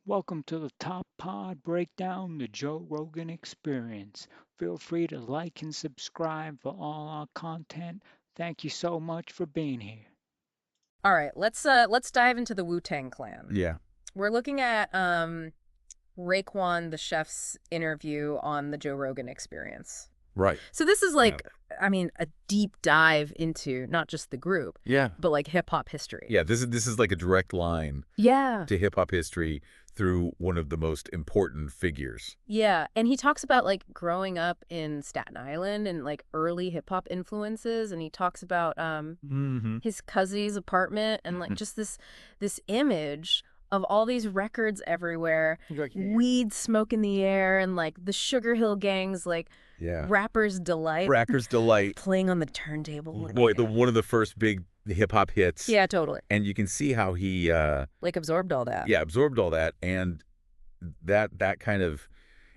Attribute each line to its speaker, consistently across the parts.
Speaker 1: Welcome to the Top Pod Breakdown, the Joe Rogan Experience. Feel free to like and subscribe for all our content. Thank you so much for being here.
Speaker 2: All right, let's dive into the Wu-Tang Clan.
Speaker 3: Yeah.
Speaker 2: We're looking at Raekwon the chef's interview on the Joe Rogan Experience.
Speaker 3: Right.
Speaker 2: So this is like, I mean, a deep dive into not just the group,
Speaker 3: Yeah.
Speaker 2: but like hip hop history.
Speaker 3: Yeah. This is like a direct line
Speaker 2: Yeah.
Speaker 3: to hip hop history through one of the most important figures.
Speaker 2: Yeah, and he talks about like growing up in Staten Island and like early hip hop influences, and he talks about
Speaker 3: Mm-hmm.
Speaker 2: his cousin's apartment and like just this image of all these records everywhere, weed smoke in the air, and like the Sugar Hill Gang's like
Speaker 3: Yeah.
Speaker 2: rapper's delight
Speaker 3: Racker's Delight.
Speaker 2: playing on the turntable.
Speaker 3: Boy, one of the first big hip hop hits.
Speaker 2: Yeah, totally.
Speaker 3: And you can see how he
Speaker 2: Like absorbed all that.
Speaker 3: absorbed all that, and that kind of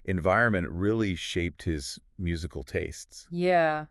Speaker 3: environment really shaped his musical tastes.
Speaker 2: Yeah.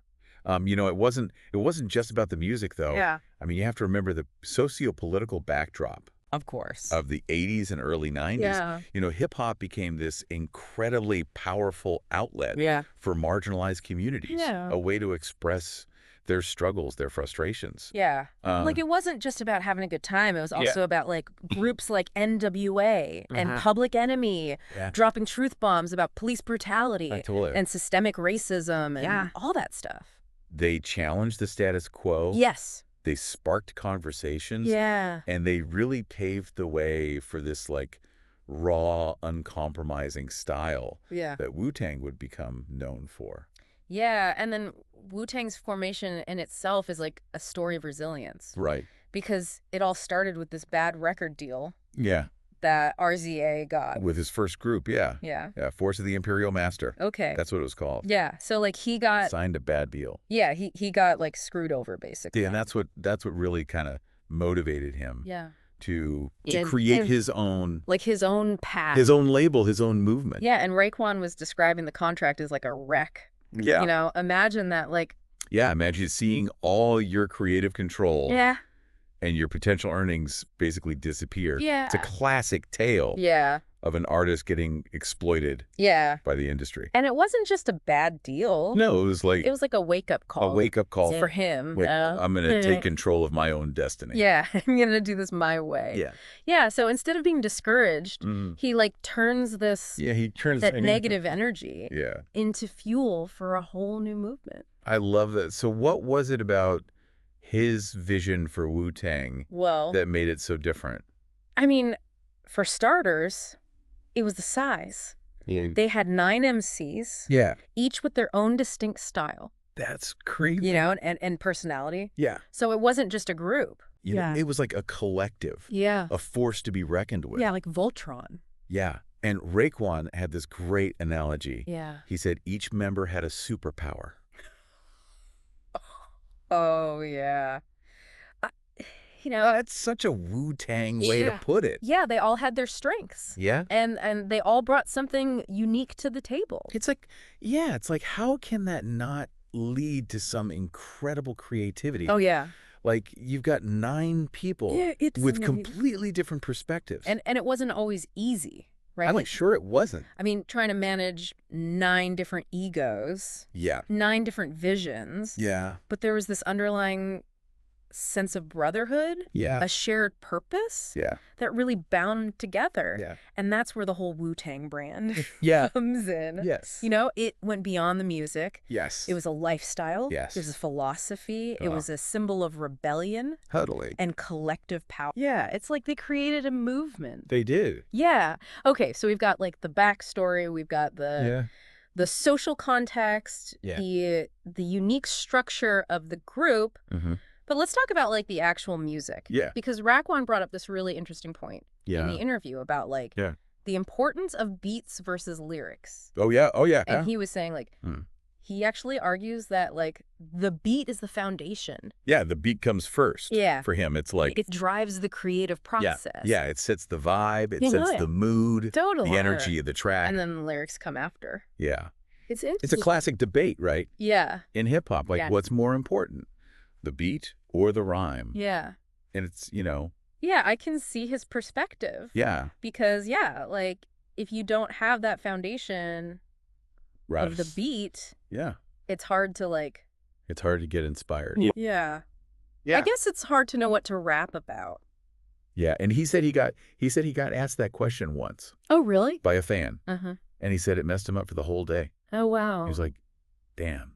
Speaker 3: It wasn't just about the music though.
Speaker 2: Yeah.
Speaker 3: I mean, you have to remember the socio-political backdrop
Speaker 2: Of course.
Speaker 3: of the 80s and early 90s.
Speaker 2: Yeah.
Speaker 3: Hip hop became this incredibly powerful outlet
Speaker 2: Yeah.
Speaker 3: for marginalized communities,
Speaker 2: Yeah.
Speaker 3: a way to express their struggles, their frustrations.
Speaker 2: Yeah.
Speaker 3: Uh,
Speaker 2: Like it wasn't just about having a good time. It was also about like groups like NWA and Public Enemy
Speaker 3: Yeah.
Speaker 2: dropping truth bombs about police brutality
Speaker 3: Totally.
Speaker 2: and systemic racism and all that stuff.
Speaker 3: They challenged the status quo.
Speaker 2: Yes.
Speaker 3: They sparked conversations.
Speaker 2: Yeah.
Speaker 3: And they really paved the way for this like raw, uncompromising style
Speaker 2: Yeah.
Speaker 3: that Wu-Tang would become known for.
Speaker 2: Yeah. And then Wu-Tang's formation in itself is like a story of resilience
Speaker 3: Right.
Speaker 2: because it all started with this bad record deal
Speaker 3: Yeah.
Speaker 2: that RZA got.
Speaker 3: With his first group, yeah.
Speaker 2: Yeah.
Speaker 3: Yeah, Force of the Imperial Master.
Speaker 2: Okay.
Speaker 3: That's what it was called.
Speaker 2: Yeah. So like he got,
Speaker 3: Signed a bad deal.
Speaker 2: yeah, he got like screwed over basically.
Speaker 3: Yeah, and that's what really kind of motivated him
Speaker 2: Yeah.
Speaker 3: to
Speaker 2: And-
Speaker 3: create
Speaker 2: and-
Speaker 3: his own
Speaker 2: Like his own path.
Speaker 3: his own label, his own movement.
Speaker 2: Yeah, and Raekwon was describing the contract as like a wreck.
Speaker 3: Yeah.
Speaker 2: You know, imagine that like
Speaker 3: Yeah, imagine seeing all your creative control
Speaker 2: yeah.
Speaker 3: and your potential earnings basically disappear.
Speaker 2: Yeah.
Speaker 3: It's a classic tale
Speaker 2: Yeah.
Speaker 3: of an artist getting exploited
Speaker 2: Yeah.
Speaker 3: by the industry.
Speaker 2: And it wasn't just a bad deal.
Speaker 3: No, it was like
Speaker 2: It was like a wake-up call.
Speaker 3: a wake-up call.
Speaker 2: for him.
Speaker 3: Like, I'm going to take control of my own destiny.
Speaker 2: Yeah, I'm going to do this my way.
Speaker 3: Yeah.
Speaker 2: Yeah, so instead of being discouraged,
Speaker 3: Mhm.
Speaker 2: he like turns this
Speaker 3: Yeah, he turns
Speaker 2: that negative energy
Speaker 3: Yeah.
Speaker 2: into fuel for a whole new movement.
Speaker 3: I love that. So what was it about his vision for Wu-Tang
Speaker 2: Well,
Speaker 3: that made it so different?
Speaker 2: I mean, for starters, it was the size.
Speaker 3: Yeah.
Speaker 2: They had 9 MCs,
Speaker 3: Yeah.
Speaker 2: each with their own distinct style,
Speaker 3: That's crazy.
Speaker 2: you know, and personality.
Speaker 3: Yeah.
Speaker 2: So it wasn't just a group.
Speaker 3: You know, it was like a collective,
Speaker 2: Yeah.
Speaker 3: a force to be reckoned with.
Speaker 2: Yeah, like Voltron.
Speaker 3: Yeah. And Raekwon had this great analogy.
Speaker 2: Yeah.
Speaker 3: He said each member had a superpower.
Speaker 2: Oh, yeah. I, you know,
Speaker 3: That's such a Wu-Tang way to
Speaker 2: Yeah.
Speaker 3: put it.
Speaker 2: yeah, they all had their strengths.
Speaker 3: Yeah.
Speaker 2: And they all brought something unique to the table.
Speaker 3: It's like, yeah, it's like, how can that not lead to some incredible creativity?
Speaker 2: Oh, yeah.
Speaker 3: Like, you've got 9 people
Speaker 2: Yeah, it's
Speaker 3: with
Speaker 2: amazing.
Speaker 3: completely different perspectives.
Speaker 2: And it wasn't always easy, right?
Speaker 3: I'm like, sure it wasn't.
Speaker 2: I mean, trying to manage 9 different egos,
Speaker 3: Yeah.
Speaker 2: 9 different visions.
Speaker 3: Yeah.
Speaker 2: But there was this underlying sense of brotherhood,
Speaker 3: Yeah.
Speaker 2: a shared purpose
Speaker 3: Yeah.
Speaker 2: that really bound together.
Speaker 3: Yeah.
Speaker 2: And that's where the whole Wu-Tang brand
Speaker 3: Yeah.
Speaker 2: comes in.
Speaker 3: Yes.
Speaker 2: You know, it went beyond the music.
Speaker 3: Yes.
Speaker 2: It was a lifestyle.
Speaker 3: Yes.
Speaker 2: It was a philosophy. It
Speaker 3: Uh-huh.
Speaker 2: was a symbol of rebellion
Speaker 3: totally.
Speaker 2: and collective power. Yeah, it's like they created a movement.
Speaker 3: They did.
Speaker 2: Yeah. Okay, so we've got like the backstory, we've got the social context,
Speaker 3: Yeah.
Speaker 2: the unique structure of the group.
Speaker 3: Mm-hmm.
Speaker 2: But let's talk about like the actual music.
Speaker 3: Yeah.
Speaker 2: Because Raekwon brought up this really interesting point in
Speaker 3: Yeah.
Speaker 2: the interview about like
Speaker 3: Yeah.
Speaker 2: the importance of beats versus lyrics.
Speaker 3: Oh, yeah. Oh, yeah.
Speaker 2: And he was saying like
Speaker 3: Hmm.
Speaker 2: he actually argues that like the beat is the foundation.
Speaker 3: Yeah, the beat comes first.
Speaker 2: Yeah.
Speaker 3: For him, it's like,
Speaker 2: It drives the creative
Speaker 3: yeah.
Speaker 2: process.
Speaker 3: Yeah, it sets the vibe. It
Speaker 2: Yeah,
Speaker 3: sets
Speaker 2: yeah.
Speaker 3: the mood.
Speaker 2: Totally.
Speaker 3: The energy of the track.
Speaker 2: And then the lyrics come after.
Speaker 3: Yeah.
Speaker 2: It's interesting.
Speaker 3: It's a classic debate, right?
Speaker 2: Yeah.
Speaker 3: In hip-hop. Like,
Speaker 2: Yeah.
Speaker 3: what's more important? The beat or the rhyme?
Speaker 2: Yeah.
Speaker 3: And it's,
Speaker 2: Yeah, I can see his perspective.
Speaker 3: Yeah.
Speaker 2: Because, yeah, like, if you don't have that foundation
Speaker 3: Right.
Speaker 2: of the beat,
Speaker 3: Yeah.
Speaker 2: it's hard to, like...
Speaker 3: It's hard to get inspired.
Speaker 2: Yeah.
Speaker 3: Yeah.
Speaker 2: I guess it's hard to know what to rap about.
Speaker 3: Yeah, and he said he got asked that question once
Speaker 2: Oh, really?
Speaker 3: by a fan,
Speaker 2: Uh-huh.
Speaker 3: and he said it messed him up for the whole day.
Speaker 2: Oh, wow.
Speaker 3: He was like, "Damn,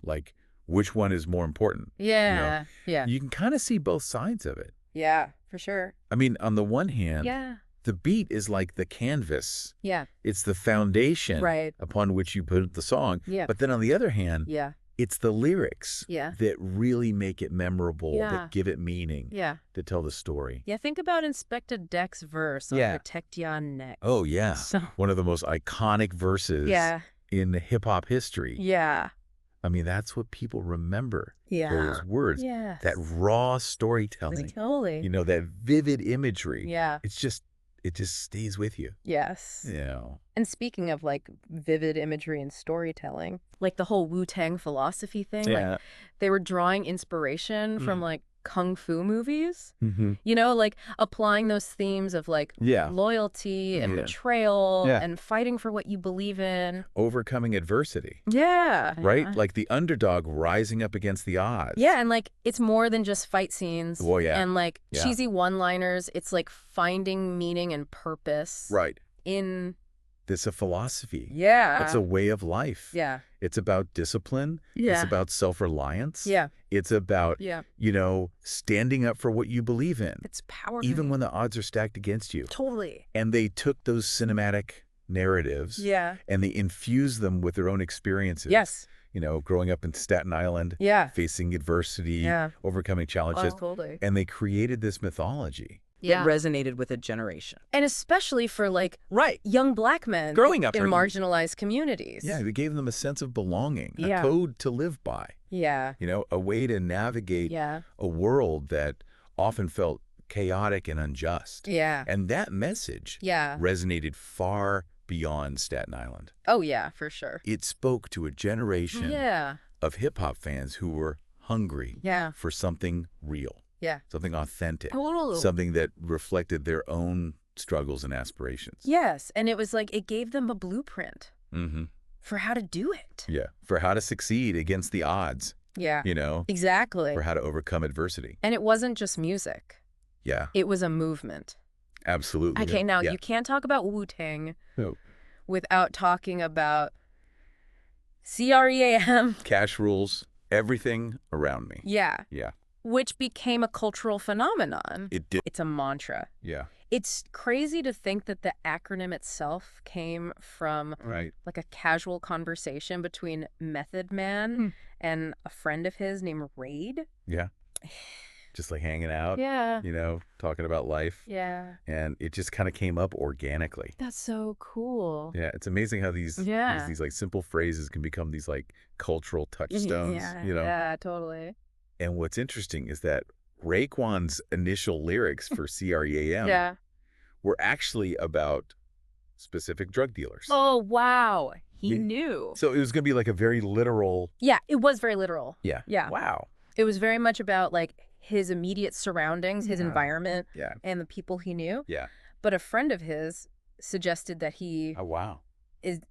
Speaker 3: like which one is more important?"
Speaker 2: Yeah. Yeah.
Speaker 3: You can kind of see both sides of it.
Speaker 2: Yeah, for sure.
Speaker 3: I mean, on the one hand,
Speaker 2: Yeah.
Speaker 3: the beat is like the canvas.
Speaker 2: Yeah.
Speaker 3: It's the foundation
Speaker 2: Right.
Speaker 3: upon which you put the song.
Speaker 2: Yeah.
Speaker 3: But then on the other hand,
Speaker 2: Yeah.
Speaker 3: it's the lyrics
Speaker 2: Yeah.
Speaker 3: that really make it memorable,
Speaker 2: Yeah.
Speaker 3: that give it meaning,
Speaker 2: Yeah.
Speaker 3: to tell the story.
Speaker 2: Yeah, think about Inspector Deck's verse on
Speaker 3: Yeah.
Speaker 2: Protect Your Neck.
Speaker 3: Oh, yeah.
Speaker 2: So...
Speaker 3: One of the most iconic verses
Speaker 2: Yeah.
Speaker 3: in hip-hop history.
Speaker 2: Yeah.
Speaker 3: I mean, that's what people remember.
Speaker 2: Yeah.
Speaker 3: Those words.
Speaker 2: Yes.
Speaker 3: That raw storytelling.
Speaker 2: Totally.
Speaker 3: You know, that vivid imagery.
Speaker 2: Yeah.
Speaker 3: It just stays with you.
Speaker 2: Yes.
Speaker 3: You know.
Speaker 2: And speaking of, like, vivid imagery and storytelling, like the whole Wu-Tang philosophy thing, like, they were drawing inspiration from, like, kung fu movies.
Speaker 3: Mm-hmm.
Speaker 2: You know, like, applying those themes of, like,
Speaker 3: Yeah.
Speaker 2: loyalty and
Speaker 3: Yeah.
Speaker 2: betrayal
Speaker 3: Yeah.
Speaker 2: and fighting for what you believe in.
Speaker 3: Overcoming adversity.
Speaker 2: Yeah.
Speaker 3: Right? Like the underdog rising up against the odds.
Speaker 2: Yeah, and, like, it's more than just fight scenes.
Speaker 3: Well, yeah.
Speaker 2: And, like,
Speaker 3: Yeah.
Speaker 2: cheesy one-liners. It's, like, finding meaning and purpose.
Speaker 3: Right.
Speaker 2: In...
Speaker 3: It's a philosophy.
Speaker 2: Yeah.
Speaker 3: It's a way of life.
Speaker 2: Yeah.
Speaker 3: It's about discipline.
Speaker 2: Yeah.
Speaker 3: It's about self-reliance.
Speaker 2: Yeah.
Speaker 3: It's about,
Speaker 2: Yeah.
Speaker 3: you know, standing up for what you believe in.
Speaker 2: It's powerful.
Speaker 3: Even when the odds are stacked against you.
Speaker 2: Totally.
Speaker 3: And they took those cinematic narratives
Speaker 2: Yeah.
Speaker 3: and they infused them with their own experiences.
Speaker 2: Yes.
Speaker 3: You know, growing up in Staten Island,
Speaker 2: Yeah.
Speaker 3: facing adversity,
Speaker 2: Yeah.
Speaker 3: overcoming challenges.
Speaker 2: Totally.
Speaker 3: And they created this mythology.
Speaker 2: Yeah.
Speaker 4: It resonated with a generation.
Speaker 2: And especially for, like,
Speaker 4: Right.
Speaker 2: young black men
Speaker 4: Growing up
Speaker 2: in
Speaker 4: here.
Speaker 2: marginalized communities.
Speaker 3: Yeah, they gave them a sense of belonging,
Speaker 2: Yeah.
Speaker 3: a code to live by,
Speaker 2: Yeah.
Speaker 3: you know, a way to navigate
Speaker 2: Yeah.
Speaker 3: a world that often felt chaotic and unjust.
Speaker 2: Yeah.
Speaker 3: And that message
Speaker 2: Yeah.
Speaker 3: resonated far beyond Staten Island.
Speaker 2: Oh, yeah, for sure.
Speaker 3: It spoke to a generation
Speaker 2: Yeah.
Speaker 3: of hip-hop fans who were hungry
Speaker 2: Yeah.
Speaker 3: for something real,
Speaker 2: Yeah.
Speaker 3: something authentic,
Speaker 2: Totally.
Speaker 3: something that reflected their own struggles and aspirations.
Speaker 2: Yes. And it was like, it gave them a blueprint
Speaker 3: Mm-hmm.
Speaker 2: for how to do it.
Speaker 3: Yeah, for how to succeed against the odds,
Speaker 2: Yeah.
Speaker 3: you know,
Speaker 2: Exactly.
Speaker 3: for how to overcome adversity.
Speaker 2: And it wasn't just music.
Speaker 3: Yeah,
Speaker 2: It was a movement.
Speaker 3: absolutely.
Speaker 2: Okay, now
Speaker 3: Yeah.
Speaker 2: you can't talk about Wu-Tang
Speaker 3: No.
Speaker 2: without talking about CREAM.
Speaker 3: Cash rules everything around me.
Speaker 2: Yeah.
Speaker 3: Yeah,
Speaker 2: Which became a cultural phenomenon.
Speaker 3: it did.
Speaker 2: It's a mantra.
Speaker 3: Yeah,
Speaker 2: It's crazy to think that the acronym itself came from
Speaker 3: right.
Speaker 2: like a casual conversation between Method Man and a friend of his named Raid.
Speaker 3: Yeah, just like hanging out,
Speaker 2: Yeah.
Speaker 3: you know, talking about life.
Speaker 2: Yeah.
Speaker 3: And it just kind of came up organically.
Speaker 2: That's so cool.
Speaker 3: Yeah, it's amazing how these
Speaker 2: Yeah.
Speaker 3: these like simple phrases can become these like cultural touchstones,
Speaker 2: Yeah.
Speaker 3: you know.
Speaker 2: Yeah, totally.
Speaker 3: And what's interesting is that Raekwon's initial lyrics for CREAM
Speaker 2: Yeah.
Speaker 3: were actually about specific drug dealers.
Speaker 2: Oh, wow. He
Speaker 3: Yeah.
Speaker 2: knew.
Speaker 3: So it was going to be like a very literal.
Speaker 2: Yeah, it was very literal.
Speaker 3: Yeah.
Speaker 2: Yeah.
Speaker 3: Wow.
Speaker 2: It was very much about like his immediate surroundings, his
Speaker 3: Yeah.
Speaker 2: environment,
Speaker 3: Yeah.
Speaker 2: and the people he knew.
Speaker 3: Yeah.
Speaker 2: But a friend of his suggested that he
Speaker 3: Oh, wow.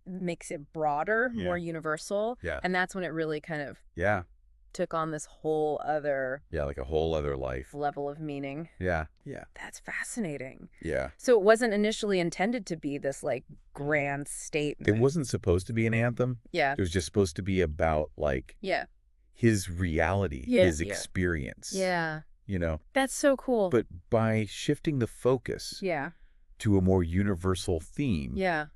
Speaker 2: makes it broader,
Speaker 3: Yeah.
Speaker 2: more universal.
Speaker 3: Yeah.
Speaker 2: And that's when it really kind of
Speaker 3: Yeah.
Speaker 2: took on this whole other
Speaker 3: Yeah. Like a whole other life.
Speaker 2: level of meaning.
Speaker 3: Yeah. Yeah.
Speaker 2: That's fascinating.
Speaker 3: Yeah.
Speaker 2: So it wasn't initially intended to be this like grand statement.
Speaker 3: It wasn't supposed to be an anthem.
Speaker 2: Yeah.
Speaker 3: It was just supposed to be about like
Speaker 2: Yeah.
Speaker 3: his reality,
Speaker 2: Yeah.
Speaker 3: his
Speaker 2: Yeah.
Speaker 3: experience.
Speaker 2: Yeah.
Speaker 3: You know,
Speaker 2: That's so cool.
Speaker 3: but by shifting the focus
Speaker 2: yeah.
Speaker 3: to a more universal theme,
Speaker 2: Yeah.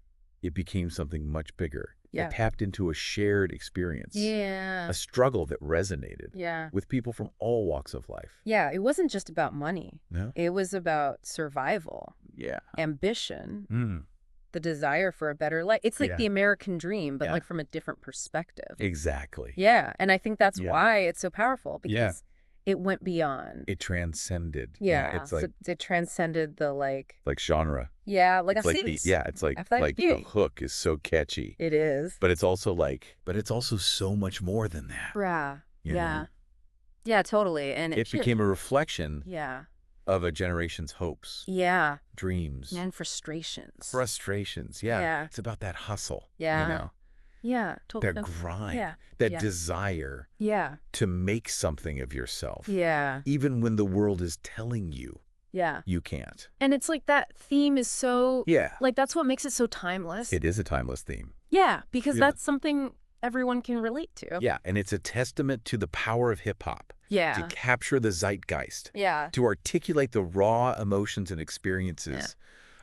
Speaker 3: it became something much bigger.
Speaker 2: Yeah.
Speaker 3: It tapped into a shared experience,
Speaker 2: Yeah.
Speaker 3: a struggle that resonated
Speaker 2: Yeah.
Speaker 3: with people from all walks of life.
Speaker 2: Yeah. It wasn't just about money.
Speaker 3: No?
Speaker 2: It was about survival,
Speaker 3: Yeah.
Speaker 2: ambition,
Speaker 3: Mm,
Speaker 2: the desire for a better life. It's like
Speaker 3: Yeah.
Speaker 2: the American dream, but
Speaker 3: Yeah.
Speaker 2: like from a different perspective.
Speaker 3: exactly.
Speaker 2: Yeah. And I think that's
Speaker 3: Yeah.
Speaker 2: why it's so powerful because
Speaker 3: Yeah.
Speaker 2: it went beyond.
Speaker 3: It transcended.
Speaker 2: Yeah.
Speaker 3: It's like
Speaker 2: so it transcended the like,
Speaker 3: genre.
Speaker 2: yeah, like
Speaker 3: It's
Speaker 2: a
Speaker 3: like it's like
Speaker 2: I thought
Speaker 3: the
Speaker 2: beauty.
Speaker 3: hook is so catchy.
Speaker 2: It is.
Speaker 3: But it's also so much more than that.
Speaker 2: Yeah.
Speaker 3: you
Speaker 2: Yeah.
Speaker 3: know?
Speaker 2: Yeah, totally. And
Speaker 3: It became a reflection
Speaker 2: yeah.
Speaker 3: of a generation's hopes,
Speaker 2: Yeah.
Speaker 3: dreams,
Speaker 2: And frustrations.
Speaker 3: frustrations. Yeah.
Speaker 2: Yeah.
Speaker 3: It's about that hustle,
Speaker 2: Yeah. Yeah.
Speaker 3: that grind,
Speaker 2: Yeah.
Speaker 3: that
Speaker 2: Yeah.
Speaker 3: desire
Speaker 2: Yeah.
Speaker 3: to make something of yourself,
Speaker 2: Yeah.
Speaker 3: even when the world is telling you
Speaker 2: Yeah.
Speaker 3: you can't.
Speaker 2: And it's like that theme is so,
Speaker 3: Yeah.
Speaker 2: like, that's what makes it so timeless.
Speaker 3: It is a timeless theme.
Speaker 2: Yeah, because
Speaker 3: Yeah.
Speaker 2: that's something everyone can relate to.
Speaker 3: Yeah, and it's a testament to the power of hip-hop
Speaker 2: Yeah.
Speaker 3: to capture the zeitgeist,
Speaker 2: Yeah.
Speaker 3: to articulate the raw emotions and experiences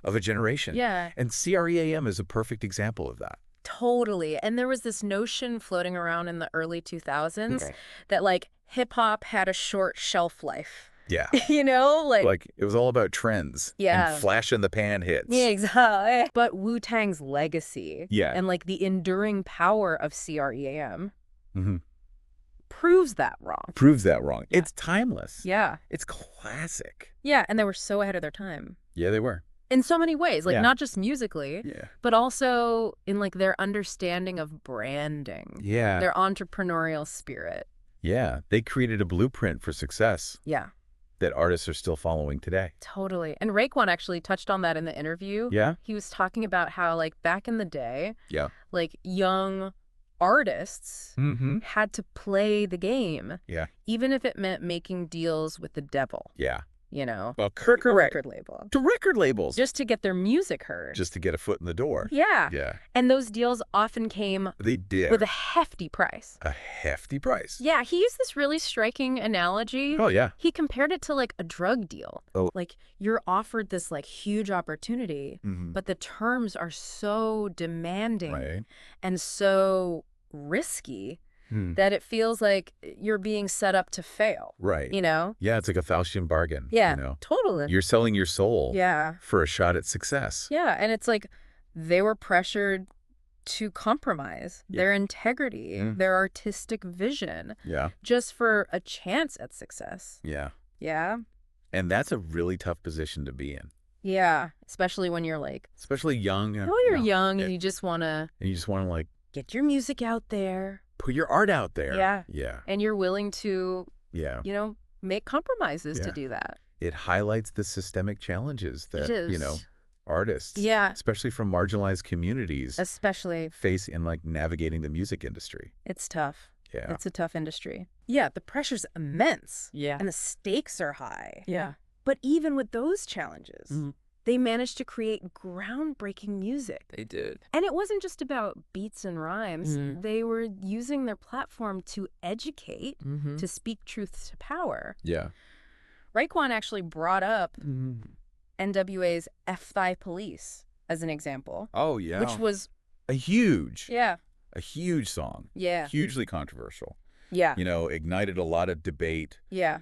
Speaker 3: of a generation.
Speaker 2: Yeah.
Speaker 3: And CREAM is a perfect example of that.
Speaker 2: Totally. And there was this notion floating around in the early 2000s that, like, hip-hop had a short shelf life.
Speaker 3: Yeah.
Speaker 2: You know?
Speaker 3: Like, it was all about trends
Speaker 2: Yeah.
Speaker 3: and flash-in-the-pan hits.
Speaker 2: Yeah, exactly. But Wu-Tang's legacy and, like, the enduring power of CREAM proves that wrong.
Speaker 3: Proves that wrong.
Speaker 2: Yeah.
Speaker 3: It's timeless.
Speaker 2: Yeah.
Speaker 3: It's classic.
Speaker 2: Yeah, and they were so ahead of their time.
Speaker 3: Yeah, they were.
Speaker 2: In so many ways, like,
Speaker 3: Yeah.
Speaker 2: not just musically,
Speaker 3: Yeah.
Speaker 2: but also in, like, their understanding of branding.
Speaker 3: Yeah.
Speaker 2: Their entrepreneurial spirit.
Speaker 3: Yeah. They created a blueprint for success
Speaker 2: Yeah.
Speaker 3: that artists are still following today.
Speaker 2: Totally. And Raekwon actually touched on that in the interview.
Speaker 3: Yeah?
Speaker 2: He was talking about how, like, back in the day,
Speaker 3: Yeah.
Speaker 2: like, young artists
Speaker 3: Mm-hmm.
Speaker 2: had to play the game,
Speaker 3: Yeah.
Speaker 2: even if it meant making deals with the devil,
Speaker 3: Yeah.
Speaker 2: you know?
Speaker 3: Well,
Speaker 2: A record label.
Speaker 3: to record labels.
Speaker 2: Just to get their music heard.
Speaker 3: Just to get a foot in the door.
Speaker 2: Yeah.
Speaker 3: Yeah.
Speaker 2: And those deals often came
Speaker 3: They did.
Speaker 2: with a hefty price.
Speaker 3: a hefty price.
Speaker 2: Yeah, he used this really striking analogy.
Speaker 3: Oh, yeah.
Speaker 2: He compared it to, like, a drug deal.
Speaker 3: Oh.
Speaker 2: Like, you're offered this, like, huge opportunity,
Speaker 3: Mm-hmm.
Speaker 2: but the terms are so demanding
Speaker 3: Right.
Speaker 2: and so risky
Speaker 3: Hmm.
Speaker 2: that it feels like you're being set up to fail,
Speaker 3: Right.
Speaker 2: you know?
Speaker 3: Yeah, it's like a Faustian bargain.
Speaker 2: Yeah,
Speaker 3: You know?
Speaker 2: totally.
Speaker 3: You're selling your soul
Speaker 2: Yeah.
Speaker 3: for a shot at success.
Speaker 2: Yeah, and it's like they were pressured to compromise
Speaker 3: Yeah.
Speaker 2: their integrity,
Speaker 3: Mm.
Speaker 2: their artistic vision,
Speaker 3: Yeah.
Speaker 2: just for a chance at success.
Speaker 3: Yeah.
Speaker 2: Yeah?
Speaker 3: And that's a really tough position to be in,
Speaker 2: Yeah, especially when you're like,
Speaker 3: especially young.
Speaker 2: oh, you're young and
Speaker 3: Yeah.
Speaker 2: you just want to
Speaker 3: And you just want to, like,
Speaker 2: get your music out there.
Speaker 3: put your art out there.
Speaker 2: Yeah.
Speaker 3: Yeah.
Speaker 2: And you're willing to,
Speaker 3: Yeah.
Speaker 2: you know, make compromises to
Speaker 3: Yeah.
Speaker 2: do that.
Speaker 3: It highlights the systemic challenges that,
Speaker 2: It
Speaker 3: you know,
Speaker 2: is.
Speaker 3: artists,
Speaker 2: Yeah,
Speaker 3: especially from marginalized communities,
Speaker 2: especially,
Speaker 3: face in, like, navigating the music industry.
Speaker 2: it's tough.
Speaker 3: Yeah.
Speaker 2: It's a tough industry. Yeah, the pressure's immense.
Speaker 4: Yeah.
Speaker 2: And the stakes are high.
Speaker 4: Yeah.
Speaker 2: But even with those challenges,
Speaker 4: Mhm.
Speaker 2: they managed to create groundbreaking music.
Speaker 4: They did.
Speaker 2: And it wasn't just about beats and rhymes.
Speaker 4: Mhm.
Speaker 2: They were using their platform to educate,
Speaker 4: Mm-hmm.
Speaker 2: to speak truth to power.
Speaker 3: Yeah.
Speaker 2: Raekwon actually brought up
Speaker 4: Mm-hmm.
Speaker 2: NWA's F5 Police as an example,
Speaker 3: Oh, yeah.
Speaker 2: which was,
Speaker 3: a huge song.
Speaker 2: yeah,
Speaker 3: Hugely controversial.
Speaker 2: yeah,
Speaker 3: You know, ignited a lot of debate.
Speaker 2: yeah.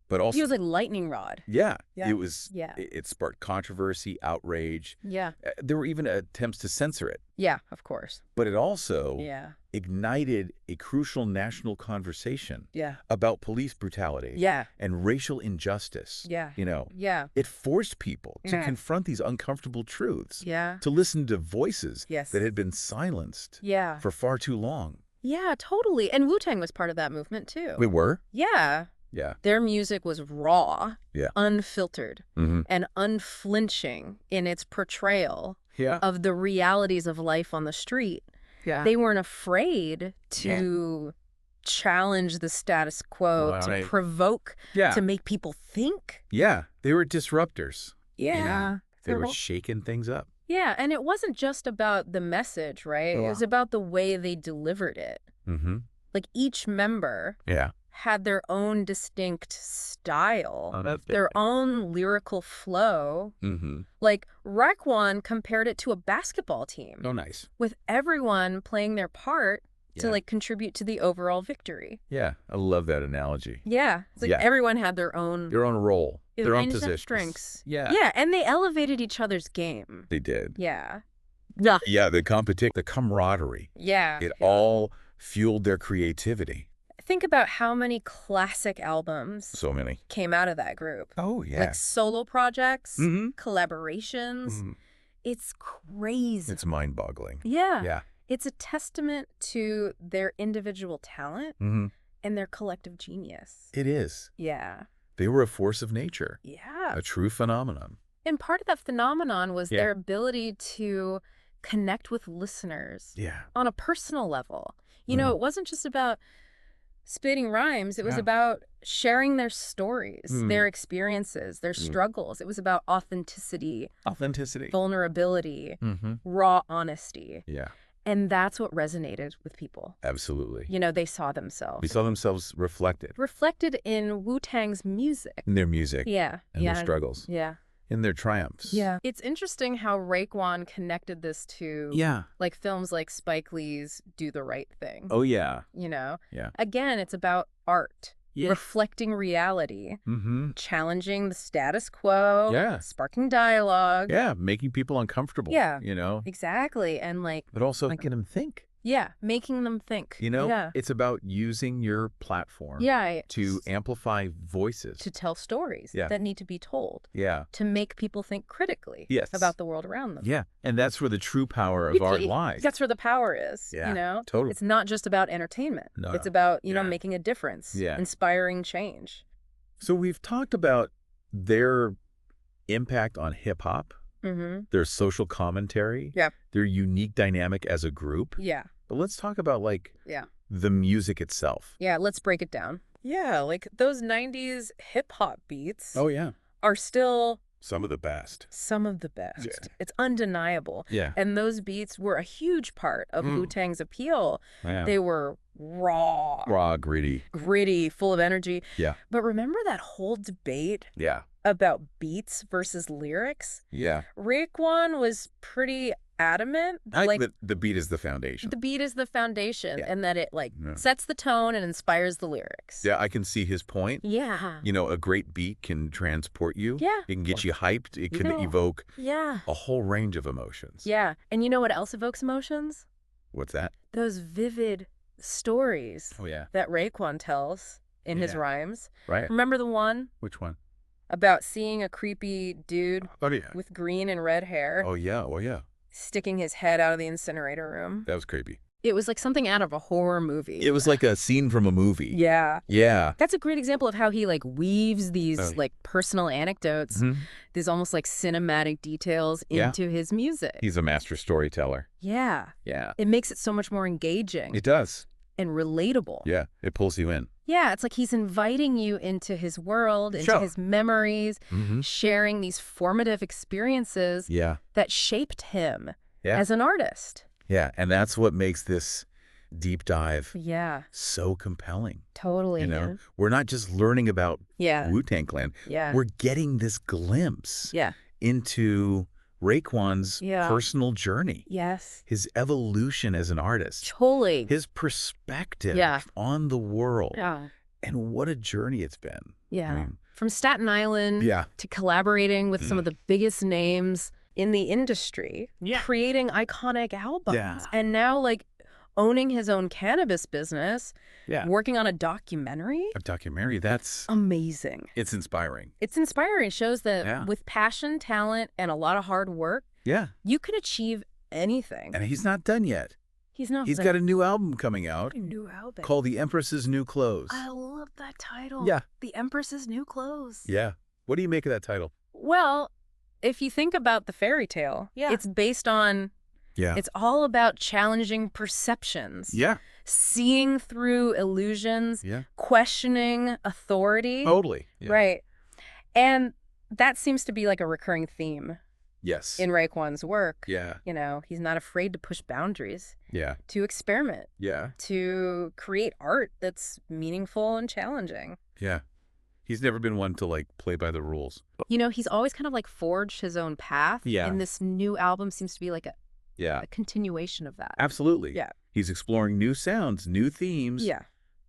Speaker 3: But also,
Speaker 2: He was like lightning rod.
Speaker 3: yeah,
Speaker 2: Yeah.
Speaker 3: it was.
Speaker 2: Yeah.
Speaker 3: It sparked controversy, outrage.
Speaker 2: Yeah,
Speaker 3: There were even attempts to censor it.
Speaker 2: yeah, of course.
Speaker 3: But it also
Speaker 2: Yeah,
Speaker 3: ignited a crucial national conversation
Speaker 2: yeah,
Speaker 3: about police brutality
Speaker 2: yeah,
Speaker 3: and racial injustice.
Speaker 2: yeah,
Speaker 3: You know,
Speaker 2: yeah,
Speaker 3: it forced people to
Speaker 2: Yeah.
Speaker 3: confront these uncomfortable truths,
Speaker 2: yeah,
Speaker 3: to listen to voices
Speaker 2: Yes.
Speaker 3: that had been silenced
Speaker 2: yeah.
Speaker 3: for far too long.
Speaker 2: Yeah, totally. And Wu-Tang was part of that movement too.
Speaker 3: We were?
Speaker 2: Yeah.
Speaker 3: Yeah.
Speaker 2: Their music was raw,
Speaker 3: Yeah.
Speaker 2: unfiltered,
Speaker 3: Mm-hmm.
Speaker 2: and unflinching in its portrayal
Speaker 3: Yeah.
Speaker 2: of the realities of life on the street.
Speaker 4: Yeah.
Speaker 2: They weren't afraid to challenge the status quo,
Speaker 3: Right.
Speaker 2: to provoke,
Speaker 3: Yeah.
Speaker 2: to make people think.
Speaker 3: Yeah. They were disruptors.
Speaker 2: Yeah.
Speaker 3: They were
Speaker 2: Well-
Speaker 3: shaking things up.
Speaker 2: Yeah, and it wasn't just about the message, right? It was about the way they delivered it.
Speaker 3: Mm-hmm.
Speaker 2: Like each member
Speaker 3: Yeah.
Speaker 2: had their own distinct style,
Speaker 3: that's
Speaker 2: their own lyrical flow.
Speaker 3: Mm-hmm.
Speaker 2: Like Raekwon compared it to a basketball team
Speaker 3: Oh, nice.
Speaker 2: with everyone playing their part to
Speaker 3: Yeah.
Speaker 2: like contribute to the overall victory.
Speaker 3: Yeah. I love that analogy.
Speaker 2: Yeah, it's like
Speaker 3: Yeah.
Speaker 2: everyone had their own
Speaker 3: Their own role. Their own position.
Speaker 2: strengths.
Speaker 3: Yeah.
Speaker 2: Yeah, and they elevated each other's game.
Speaker 3: They did.
Speaker 2: Yeah.
Speaker 3: Yeah. The competition, the camaraderie.
Speaker 2: Yeah.
Speaker 3: It all fueled their creativity.
Speaker 2: Think about how many classic albums
Speaker 3: So many.
Speaker 2: came out of that group.
Speaker 3: Oh, yeah.
Speaker 2: Like solo projects,
Speaker 3: Mhm.
Speaker 2: collaborations.
Speaker 3: Mhm.
Speaker 2: It's crazy.
Speaker 3: It's mind-boggling.
Speaker 2: Yeah.
Speaker 3: Yeah.
Speaker 2: It's a testament to their individual talent
Speaker 3: Mm-hmm.
Speaker 2: and their collective genius.
Speaker 3: It is.
Speaker 2: Yeah.
Speaker 3: They were a force of nature,
Speaker 2: Yeah.
Speaker 3: a true phenomenon.
Speaker 2: And part of that phenomenon was
Speaker 3: Yeah.
Speaker 2: their ability to connect with listeners
Speaker 3: Yeah.
Speaker 2: on a personal level. You know, it wasn't just about spitting rhymes. It was
Speaker 3: Yeah.
Speaker 2: about sharing their stories, their
Speaker 3: Mm.
Speaker 2: experiences, their struggles. It was about authenticity,
Speaker 3: Authenticity.
Speaker 2: vulnerability,
Speaker 3: Mm-hmm.
Speaker 2: raw honesty.
Speaker 3: Yeah,
Speaker 2: And that's what resonated with people.
Speaker 3: absolutely.
Speaker 2: You know, they saw themselves.
Speaker 3: They saw themselves
Speaker 2: Reflected in Wu-Tang's music.
Speaker 3: in their music
Speaker 2: Yeah.
Speaker 3: and
Speaker 2: yeah.
Speaker 3: their struggles,
Speaker 2: Yeah.
Speaker 3: in their triumphs.
Speaker 2: Yeah. It's interesting how Raekwon connected this to
Speaker 3: Yeah.
Speaker 2: like films like Spike Lee's Do the Right Thing.
Speaker 3: Oh, yeah.
Speaker 2: You know?
Speaker 3: Yeah.
Speaker 2: Again, it's about art,
Speaker 3: Yeah.
Speaker 2: reflecting reality,
Speaker 3: Mm-hmm.
Speaker 2: challenging the status quo,
Speaker 3: Yeah.
Speaker 2: sparking dialogue.
Speaker 3: Yeah, making people uncomfortable.
Speaker 2: Yeah.
Speaker 3: You know?
Speaker 2: Exactly. And like,
Speaker 3: But also making them think.
Speaker 2: yeah, making them think.
Speaker 3: You know?
Speaker 2: Yeah.
Speaker 3: It's about using your platform
Speaker 2: Yeah.
Speaker 3: to amplify voices.
Speaker 2: To tell stories
Speaker 3: Yeah.
Speaker 2: that need to be told,
Speaker 3: Yeah.
Speaker 2: to make people think critically
Speaker 3: Yes.
Speaker 2: about the world around them.
Speaker 3: Yeah. And that's where the true power of art lies.
Speaker 2: That's where the power is,
Speaker 3: Yeah,
Speaker 2: you know?
Speaker 3: totally.
Speaker 2: It's not just about entertainment.
Speaker 3: No,
Speaker 2: It's
Speaker 3: no.
Speaker 2: about, you know,
Speaker 3: Yeah.
Speaker 2: making a difference,
Speaker 3: Yeah.
Speaker 2: inspiring change.
Speaker 3: So we've talked about their impact on hip-hop,
Speaker 2: Mm-hmm.
Speaker 3: their social commentary,
Speaker 2: Yeah.
Speaker 3: their unique dynamic as a group.
Speaker 2: Yeah.
Speaker 3: But let's talk about, like,
Speaker 2: Yeah.
Speaker 3: the music itself.
Speaker 2: Yeah, let's break it down. Yeah, like those 90s hip-hop beats
Speaker 3: yeah.
Speaker 2: are still
Speaker 3: Some of the best.
Speaker 2: some of the best.
Speaker 3: Yeah.
Speaker 2: It's undeniable.
Speaker 3: Yeah.
Speaker 2: And those beats were a huge part of Wu-Tang's appeal.
Speaker 3: Yeah.
Speaker 2: They were
Speaker 3: Raw, gritty.
Speaker 2: gritty, full of energy.
Speaker 3: Yeah.
Speaker 2: But remember that whole debate
Speaker 3: Yeah.
Speaker 2: about beats versus lyrics?
Speaker 3: Yeah.
Speaker 2: Raekwon was pretty adamant.
Speaker 3: I
Speaker 2: Like,
Speaker 3: think the beat is the foundation.
Speaker 2: the beat is the foundation
Speaker 3: Yeah.
Speaker 2: and that it like
Speaker 3: Yeah.
Speaker 2: sets the tone and inspires the lyrics.
Speaker 3: Yeah, I can see his point.
Speaker 2: Yeah.
Speaker 3: You know, a great beat can transport you.
Speaker 2: Yeah.
Speaker 3: It can get you hyped. It can
Speaker 2: know.
Speaker 3: evoke
Speaker 2: Yeah.
Speaker 3: a whole range of emotions.
Speaker 2: Yeah. And you know what else evokes emotions?
Speaker 3: What's that?
Speaker 2: Those vivid stories
Speaker 3: Oh, yeah.
Speaker 2: that Raekwon tells in his
Speaker 3: Yeah.
Speaker 2: rhymes.
Speaker 3: Right.
Speaker 2: Remember the one
Speaker 3: Which one?
Speaker 2: about seeing a creepy dude
Speaker 3: Oh, yeah.
Speaker 2: with green and red hair
Speaker 3: Oh, yeah. Oh, yeah.
Speaker 2: sticking his head out of the incinerator room?
Speaker 3: That was creepy.
Speaker 2: It was like something out of a horror movie.
Speaker 3: It was like a scene from a movie.
Speaker 2: Yeah.
Speaker 3: Yeah.
Speaker 2: That's a great example of how he like weaves these
Speaker 3: Oh, yeah.
Speaker 2: like personal anecdotes,
Speaker 3: Mhm.
Speaker 2: these almost like cinematic details
Speaker 3: Yeah.
Speaker 2: into his music.
Speaker 3: He's a master storyteller.
Speaker 2: Yeah.
Speaker 3: Yeah.
Speaker 2: It makes it so much more engaging
Speaker 3: It does.
Speaker 2: and relatable.
Speaker 3: Yeah. It pulls you in.
Speaker 2: Yeah, it's like he's inviting you into his world, into
Speaker 3: Sure.
Speaker 2: his memories,
Speaker 3: Mm-hmm.
Speaker 2: sharing these formative experiences
Speaker 3: Yeah.
Speaker 2: that shaped him
Speaker 3: Yeah.
Speaker 2: as an artist.
Speaker 3: Yeah. And that's what makes this deep dive
Speaker 2: Yeah,
Speaker 3: so compelling.
Speaker 2: totally.
Speaker 3: You know,
Speaker 2: man.
Speaker 3: we're not just learning about
Speaker 2: Yeah.
Speaker 3: Wu-Tang Clan.
Speaker 2: Yeah.
Speaker 3: We're getting this glimpse
Speaker 2: Yeah.
Speaker 3: into Raekwon's
Speaker 2: Yeah.
Speaker 3: personal journey,
Speaker 2: Yes.
Speaker 3: his evolution as an artist,
Speaker 2: Totally.
Speaker 3: his perspective
Speaker 2: Yeah.
Speaker 3: on the world.
Speaker 2: Yeah.
Speaker 3: And what a journey it's been.
Speaker 2: Yeah.
Speaker 3: I mean,
Speaker 2: From Staten Island
Speaker 3: yeah.
Speaker 2: to collaborating with some of the biggest names in the industry,
Speaker 1: Yeah.
Speaker 2: creating iconic albums,
Speaker 3: Yeah.
Speaker 2: and now like owning his own cannabis business,
Speaker 3: Yeah.
Speaker 2: working on a documentary.
Speaker 3: A documentary, that's,
Speaker 2: Amazing.
Speaker 3: it's inspiring.
Speaker 2: It's inspiring. It shows that
Speaker 3: Yeah.
Speaker 2: with passion, talent, and a lot of hard work,
Speaker 3: Yeah.
Speaker 2: you can achieve anything.
Speaker 3: And he's not done yet.
Speaker 2: He's not.
Speaker 3: He's got a new album coming out
Speaker 2: a new album.
Speaker 3: called The Empress's New Clothes.
Speaker 2: I love that title.
Speaker 3: Yeah.
Speaker 2: The Empress's New Clothes.
Speaker 3: Yeah. What do you make of that title?
Speaker 2: Well, if you think about the fairy tale, it's based on,
Speaker 3: Yeah.
Speaker 2: it's all about challenging perceptions,
Speaker 3: Yeah.
Speaker 2: seeing through illusions,
Speaker 3: Yeah.
Speaker 2: questioning authority.
Speaker 3: Totally. Yeah.
Speaker 2: Right. And that seems to be like a recurring theme
Speaker 3: Yes.
Speaker 2: in Raekwon's work.
Speaker 3: Yeah.
Speaker 2: You know, he's not afraid to push boundaries,
Speaker 3: Yeah.
Speaker 2: to experiment,
Speaker 3: Yeah.
Speaker 2: to create art that's meaningful and challenging.
Speaker 3: Yeah. He's never been one to, like, play by the rules.
Speaker 2: You know, he's always kind of like forged his own path.
Speaker 3: Yeah.
Speaker 2: And this new album seems to be like
Speaker 3: Yeah.
Speaker 2: a continuation of that.
Speaker 3: Absolutely.
Speaker 2: Yeah.
Speaker 3: He's exploring new sounds, new themes.
Speaker 2: Yeah.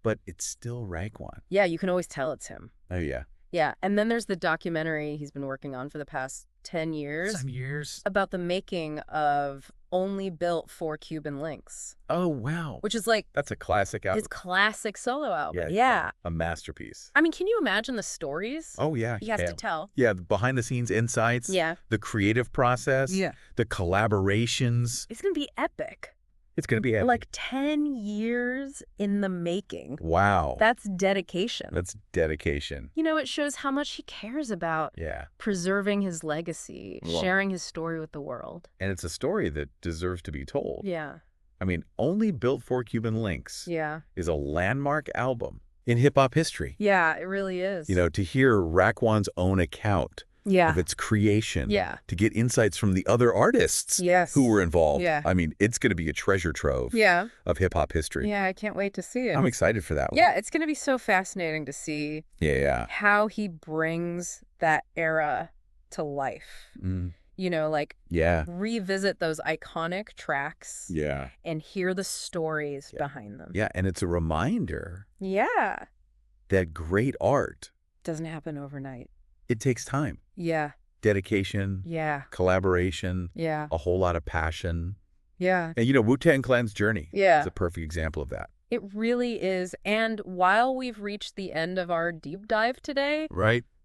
Speaker 3: But it's still Raekwon.
Speaker 2: Yeah, you can always tell it's him.
Speaker 3: Oh, yeah.
Speaker 2: Yeah. And then there's the documentary he's been working on for the past 10 years
Speaker 3: Some years.
Speaker 2: about the making of Only Built for Cuban Links,
Speaker 3: Oh, wow.
Speaker 2: which is like
Speaker 3: That's a classic album.
Speaker 2: his classic solo album.
Speaker 3: Yeah.
Speaker 2: Yeah.
Speaker 3: A masterpiece.
Speaker 2: I mean, can you imagine the stories
Speaker 3: Oh, yeah.
Speaker 2: he has
Speaker 3: yeah.
Speaker 2: to tell?
Speaker 3: Yeah, the behind-the-scenes insights.
Speaker 2: Yeah.
Speaker 3: The creative process.
Speaker 2: Yeah.
Speaker 3: The collaborations.
Speaker 2: It's going to be epic.
Speaker 3: It's going to be epic.
Speaker 2: Like 10 years in the making.
Speaker 3: Wow.
Speaker 2: That's dedication.
Speaker 3: That's dedication.
Speaker 2: You know, it shows how much he cares about preserving his legacy, sharing his story with the world.
Speaker 3: And it's a story that deserves to be told.
Speaker 2: Yeah.
Speaker 3: I mean, Only Built for Cuban Links is a landmark album in hip-hop history.
Speaker 2: Yeah, it really is.
Speaker 3: You know, to hear Raekwon's own account of its creation, to get insights from the other artists who were involved. I mean, it's going to be a treasure trove of hip-hop history.
Speaker 2: Yeah, I can't wait to see it.
Speaker 3: I'm excited for that one.
Speaker 2: Yeah, it's going to be so fascinating to see how he brings that era to life. You know, like revisit those iconic tracks and hear the stories behind them.
Speaker 3: Yeah, and it's a reminder
Speaker 2: that
Speaker 3: great art
Speaker 2: doesn't happen overnight.
Speaker 3: It takes time.
Speaker 2: Yeah.
Speaker 3: Dedication.
Speaker 2: Yeah.
Speaker 3: Collaboration.
Speaker 2: Yeah.
Speaker 3: A whole lot of passion.
Speaker 2: Yeah.
Speaker 3: And, you know, Wu-Tang Clan's journey is a perfect example of that.
Speaker 2: It really is. And while we've reached the end of our deep dive today,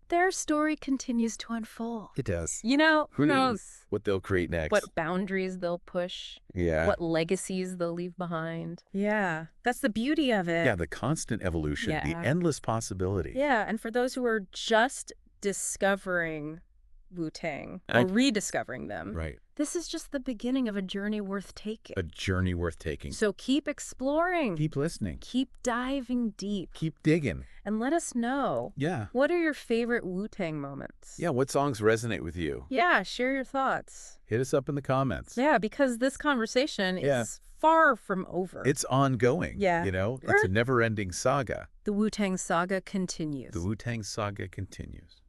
Speaker 2: their story continues to unfold.
Speaker 3: It does.
Speaker 2: You know,
Speaker 3: who knows what they'll create next?
Speaker 2: What boundaries they'll push.
Speaker 3: Yeah.
Speaker 2: What legacies they'll leave behind. Yeah. That's the beauty of it.
Speaker 3: Yeah, the constant evolution, the endless possibility.
Speaker 2: Yeah, and for those who are just discovering Wu-Tang or rediscovering them, this is just the beginning of a journey worth taking.
Speaker 3: A journey worth taking.
Speaker 2: So keep exploring.
Speaker 3: Keep listening.
Speaker 2: Keep diving deep.
Speaker 3: Keep digging.
Speaker 2: And let us know.
Speaker 3: Yeah.
Speaker 2: What are your favorite Wu-Tang moments?
Speaker 3: Yeah, what songs resonate with you?
Speaker 2: Yeah, share your thoughts.
Speaker 3: Hit us up in the comments.
Speaker 2: Yeah, because this conversation is far from over.
Speaker 3: It's ongoing.
Speaker 2: Yeah.
Speaker 3: You know, it's a never-ending saga.
Speaker 2: The Wu-Tang saga continues.
Speaker 3: The Wu-Tang saga continues.